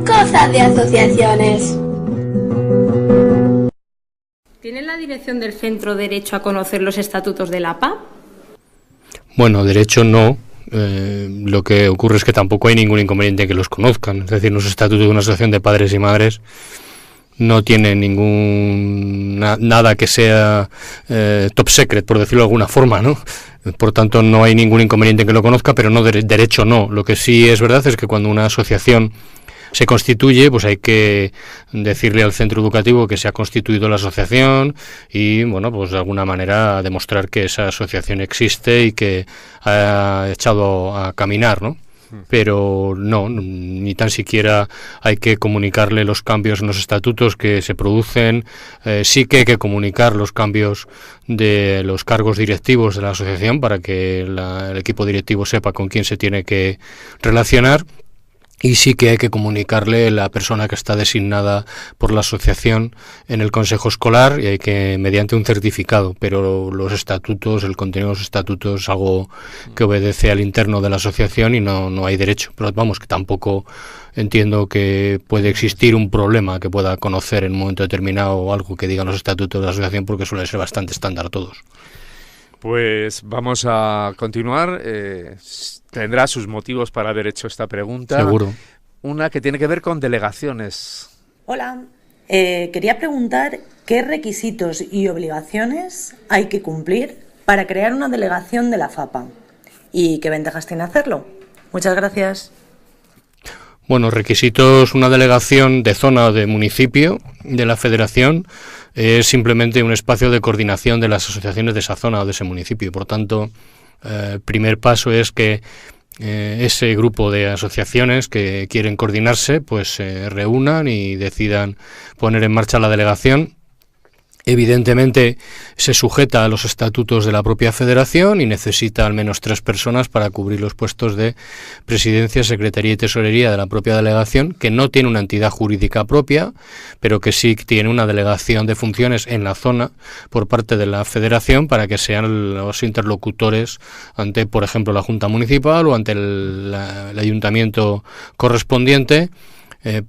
Cosas de asociaciones. ¿Tiene la dirección del centro derecho a conocer los estatutos de la APA? Bueno, derecho no. Lo que ocurre es que tampoco hay ningún inconveniente en que los conozcan. Es decir, los estatutos de una asociación de padres y madres no tienen nada que sea top secret, por decirlo de alguna forma, ¿no? Por tanto, no hay ningún inconveniente en que lo conozca, pero no derecho no. Lo que sí es verdad es que cuando una asociación se constituye, pues hay que decirle al centro educativo que se ha constituido la asociación y, bueno, pues de alguna manera demostrar que esa asociación existe y que ha echado a caminar, ¿no? Pero no, ni tan siquiera hay que comunicarle los cambios en los estatutos que se producen. Sí que hay que comunicar los cambios de los cargos directivos de la asociación para que el equipo directivo sepa con quién se tiene que relacionar. Y sí que hay que comunicarle la persona que está designada por la asociación en el consejo escolar y hay que mediante un certificado, pero los estatutos, el contenido de los estatutos es algo que obedece al interno de la asociación y no hay derecho. Pero vamos, que tampoco entiendo que puede existir un problema que pueda conocer en un momento determinado algo que digan los estatutos de la asociación porque suele ser bastante estándar todos. Pues vamos a continuar. Tendrá sus motivos para haber hecho esta pregunta. Seguro. Una que tiene que ver con delegaciones. Hola. Quería preguntar qué requisitos y obligaciones hay que cumplir para crear una delegación de la FAPA y qué ventajas tiene hacerlo. Muchas gracias. Bueno, requisitos, una delegación de zona o de municipio de la federación es simplemente un espacio de coordinación de las asociaciones de esa zona o de ese municipio. Por tanto, el primer paso es que ese grupo de asociaciones que quieren coordinarse pues se reúnan y decidan poner en marcha la delegación. Evidentemente se sujeta a los estatutos de la propia federación y necesita al menos 3 personas para cubrir los puestos de presidencia, secretaría y tesorería de la propia delegación, que no tiene una entidad jurídica propia, pero que sí tiene una delegación de funciones en la zona por parte de la federación para que sean los interlocutores ante, por ejemplo, la Junta Municipal o ante el ayuntamiento correspondiente,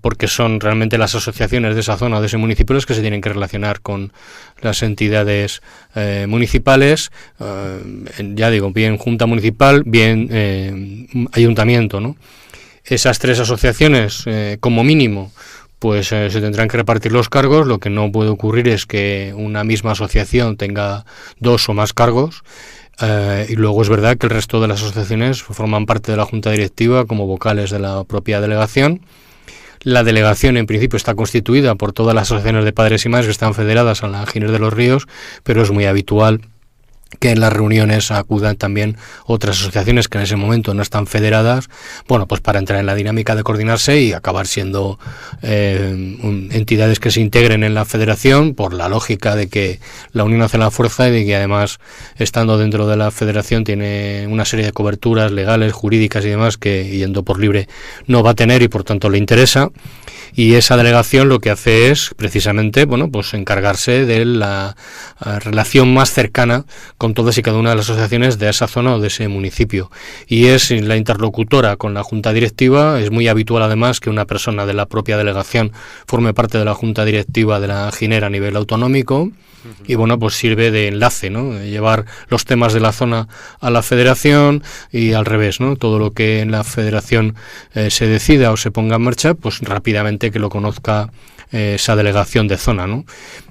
porque son realmente las asociaciones de esa zona o de ese municipio las que se tienen que relacionar con las entidades municipales, ya digo, bien Junta Municipal, bien ayuntamiento, ¿no? Esas 3 asociaciones, como mínimo, pues se tendrán que repartir los cargos. Lo que no puede ocurrir es que una misma asociación tenga 2 o más cargos. Y luego es verdad que el resto de las asociaciones forman parte de la Junta Directiva como vocales de la propia delegación. La delegación en principio está constituida por todas las asociaciones de padres y madres que están federadas a la Giner de los Ríos, pero es muy habitual que en las reuniones acudan también otras asociaciones que en ese momento no están federadas, bueno, pues para entrar en la dinámica de coordinarse y acabar siendo entidades que se integren en la federación por la lógica de que la unión hace la fuerza y de que además estando dentro de la federación tiene una serie de coberturas legales, jurídicas y demás que yendo por libre no va a tener y por tanto le interesa. Y esa delegación lo que hace es precisamente, bueno, pues encargarse de la relación más cercana con todas y cada una de las asociaciones de esa zona o de ese municipio. Y es la interlocutora con la junta directiva. Es muy habitual además que una persona de la propia delegación forme parte de la junta directiva de la Giner a nivel autonómico. Y bueno, pues sirve de enlace, ¿no? De llevar los temas de la zona a la federación y al revés, ¿no? Todo lo que en la federación se decida o se ponga en marcha, pues rápidamente que lo conozca esa delegación de zona, ¿no?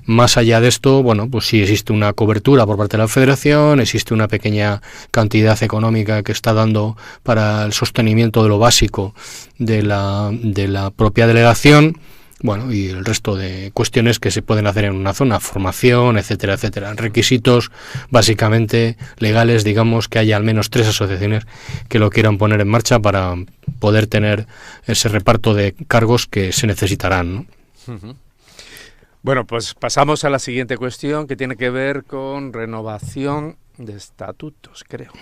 Más allá de esto, bueno, pues sí existe una cobertura por parte de la federación, existe una pequeña cantidad económica que está dando para el sostenimiento de lo básico de la propia delegación. Bueno, y el resto de cuestiones que se pueden hacer en una zona, formación, etcétera, etcétera. Requisitos básicamente legales, digamos, que haya al menos 3 asociaciones que lo quieran poner en marcha para poder tener ese reparto de cargos que se necesitarán, ¿no? Uh-huh. Bueno, pues pasamos a la siguiente cuestión que tiene que ver con renovación de estatutos, creo.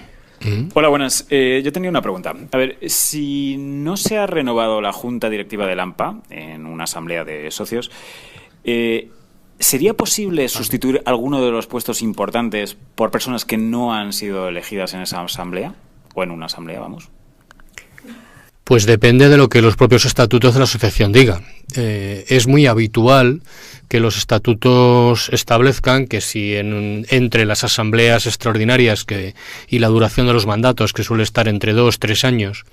Hola, buenas. Yo tenía una pregunta. A ver, si no se ha renovado la junta directiva del AMPA en una asamblea de socios, ¿Sería posible sustituir alguno de los puestos importantes por personas que no han sido elegidas en esa asamblea? O en una asamblea, vamos. Pues depende de lo que los propios estatutos de la asociación digan. Es muy habitual que los estatutos establezcan que si entre las asambleas extraordinarias y la duración de los mandatos, que suele estar entre 2-3 años,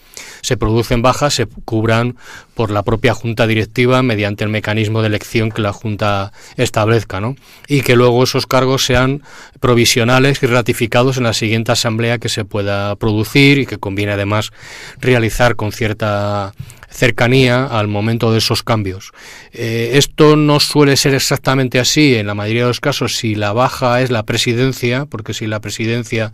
se producen bajas, se cubran por la propia junta directiva mediante el mecanismo de elección que la junta establezca, ¿no? Y que luego esos cargos sean provisionales y ratificados en la siguiente asamblea que se pueda producir y que conviene además realizar con cierta cercanía al momento de esos cambios. Esto no suele ser exactamente así en la mayoría de los casos si la baja es la presidencia, porque si la presidencia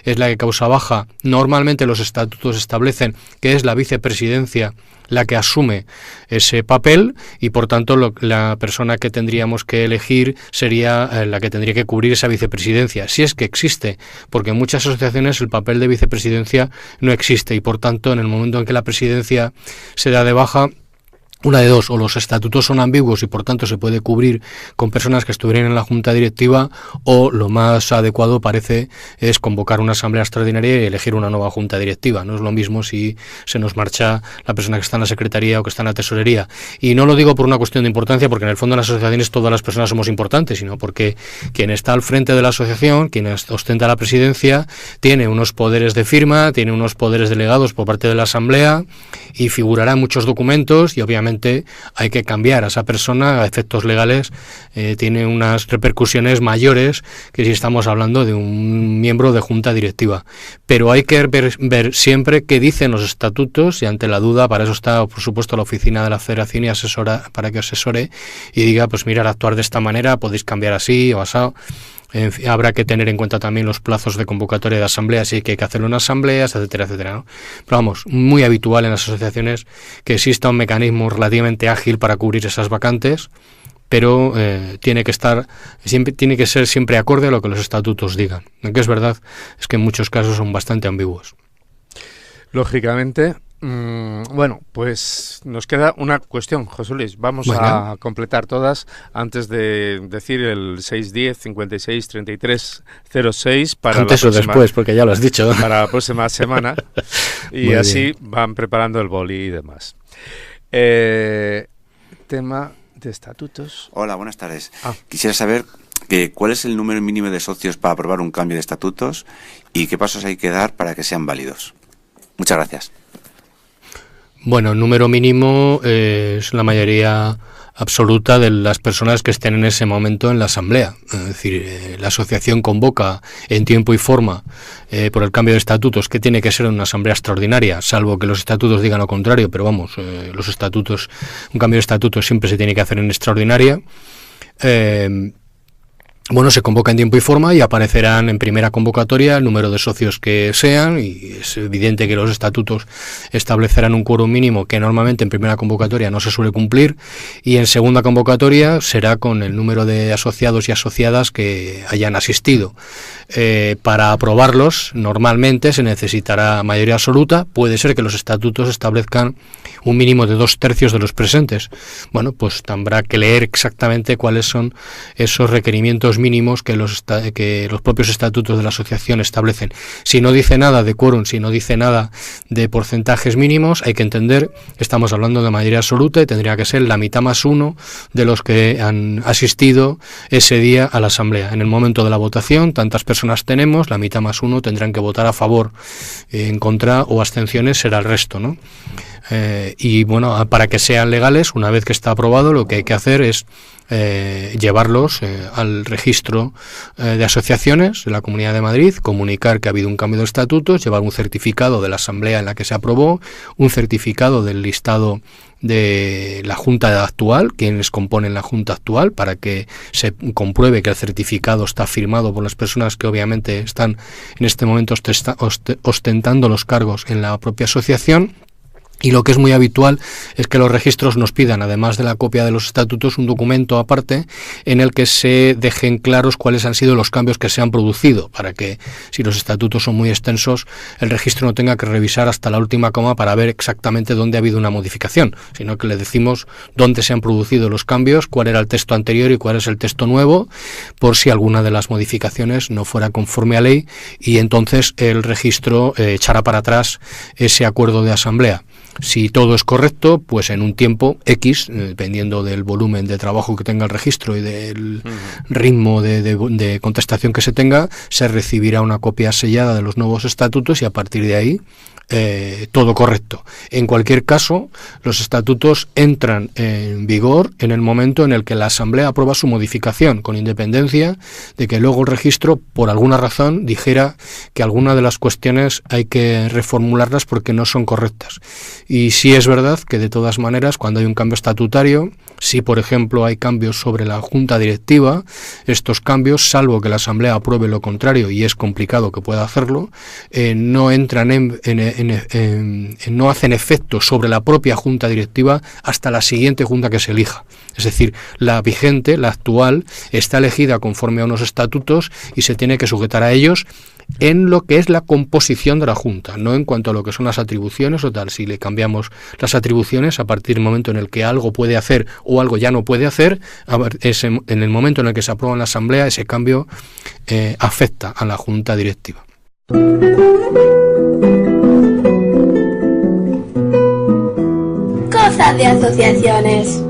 es la que causa baja, normalmente los estatutos establecen que es la vicepresidencia la que asume ese papel y por tanto la persona que tendríamos que elegir sería la que tendría que cubrir esa vicepresidencia, si es que existe, porque en muchas asociaciones el papel de vicepresidencia no existe y por tanto en el momento en que la presidencia se da de baja, una de dos, o los estatutos son ambiguos y por tanto se puede cubrir con personas que estuvieran en la junta directiva, o lo más adecuado parece es convocar una asamblea extraordinaria y elegir una nueva junta directiva. No es lo mismo si se nos marcha la persona que está en la secretaría o que está en la tesorería. Y no lo digo por una cuestión de importancia, porque en el fondo en las asociaciones todas las personas somos importantes, sino porque quien está al frente de la asociación, quien ostenta la presidencia, tiene unos poderes de firma, tiene unos poderes delegados por parte de la asamblea y figurará en muchos documentos y obviamente hay que cambiar a esa persona a efectos legales, tiene unas repercusiones mayores que si estamos hablando de un miembro de junta directiva. Pero hay que ver siempre qué dicen los estatutos y ante la duda, para eso está por supuesto la oficina de la Federación y asesora para que asesore y diga, pues mira, al actuar de esta manera podéis cambiar así o asado. Habrá que tener en cuenta también los plazos de convocatoria de asambleas y que hay que hacerlo en asambleas, etcétera, etcétera, ¿no? Pero vamos, muy habitual en las asociaciones que exista un mecanismo relativamente ágil para cubrir esas vacantes, pero tiene que ser siempre acorde a lo que los estatutos digan. Aunque es verdad, es que en muchos casos son bastante ambiguos. Lógicamente. Bueno, pues nos queda una cuestión, José Luis. Vamos a completar todas antes de decir el 610-56-33-06 para antes o después, porque ya lo has dicho. Para la próxima semana. Y muy así bien. Van preparando el boli y demás. Tema de estatutos. Hola, buenas tardes. Quisiera saber cuál es el número mínimo de socios para aprobar un cambio de estatutos y qué pasos hay que dar para que sean válidos. Muchas gracias. Bueno, el número mínimo es la mayoría absoluta de las personas que estén en ese momento en la asamblea. Es decir, la asociación convoca en tiempo y forma por el cambio de estatutos, que tiene que ser una asamblea extraordinaria, salvo que los estatutos digan lo contrario, pero vamos, los estatutos, un cambio de estatutos siempre se tiene que hacer en extraordinaria. Bueno, se convoca en tiempo y forma y aparecerán en primera convocatoria el número de socios que sean, y es evidente que los estatutos establecerán un quórum mínimo que normalmente en primera convocatoria no se suele cumplir, y en segunda convocatoria será con el número de asociados y asociadas que hayan asistido. Para aprobarlos normalmente se necesitará mayoría absoluta. Puede ser que los estatutos establezcan un mínimo de 2/3 de los presentes. Bueno, pues tendrá que leer exactamente cuáles son esos requerimientos mínimos que los propios estatutos de la asociación establecen. Si no dice nada de quórum, si no dice nada de porcentajes mínimos, hay que entender que estamos hablando de mayoría absoluta y tendría que ser la mitad más uno de los que han asistido ese día a la asamblea. En el momento de la votación, tantas personas tenemos, la mitad más uno tendrán que votar a favor, en contra o abstenciones será el resto, ¿no? Y bueno, para que sean legales, una vez que está aprobado, lo que hay que hacer es llevarlos al registro de asociaciones de la Comunidad de Madrid, comunicar que ha habido un cambio de estatutos, llevar un certificado de la asamblea en la que se aprobó, un certificado del listado de la Junta actual, quienes componen la Junta actual, para que se compruebe que el certificado está firmado por las personas que obviamente están en este momento ostentando los cargos en la propia asociación. Y lo que es muy habitual es que los registros nos pidan, además de la copia de los estatutos, un documento aparte en el que se dejen claros cuáles han sido los cambios que se han producido, para que, si los estatutos son muy extensos, el registro no tenga que revisar hasta la última coma para ver exactamente dónde ha habido una modificación, sino que le decimos dónde se han producido los cambios, cuál era el texto anterior y cuál es el texto nuevo, por si alguna de las modificaciones no fuera conforme a ley, y entonces el registro echará para atrás ese acuerdo de asamblea. Si todo es correcto, pues en un tiempo X, dependiendo del volumen de trabajo que tenga el registro y del ritmo de contestación que se tenga, se recibirá una copia sellada de los nuevos estatutos y a partir de ahí todo correcto. En cualquier caso, los estatutos entran en vigor en el momento en el que la Asamblea aprueba su modificación, con independencia de que luego el registro, por alguna razón, dijera que alguna de las cuestiones hay que reformularlas porque no son correctas. Y sí es verdad que, de todas maneras, cuando hay un cambio estatutario, si por ejemplo hay cambios sobre la Junta Directiva, estos cambios, salvo que la Asamblea apruebe lo contrario, y es complicado que pueda hacerlo, no entran no hacen efecto sobre la propia Junta Directiva hasta la siguiente Junta que se elija. Es decir, la vigente, la actual, está elegida conforme a unos estatutos y se tiene que sujetar a ellos en lo que es la composición de la Junta, no en cuanto a lo que son las atribuciones o tal. Si le cambiamos las atribuciones, a partir del momento en el que algo puede hacer o algo ya no puede hacer, en el momento en el que se aprueba en la Asamblea, ese cambio afecta a la Junta Directiva. Cosas de asociaciones.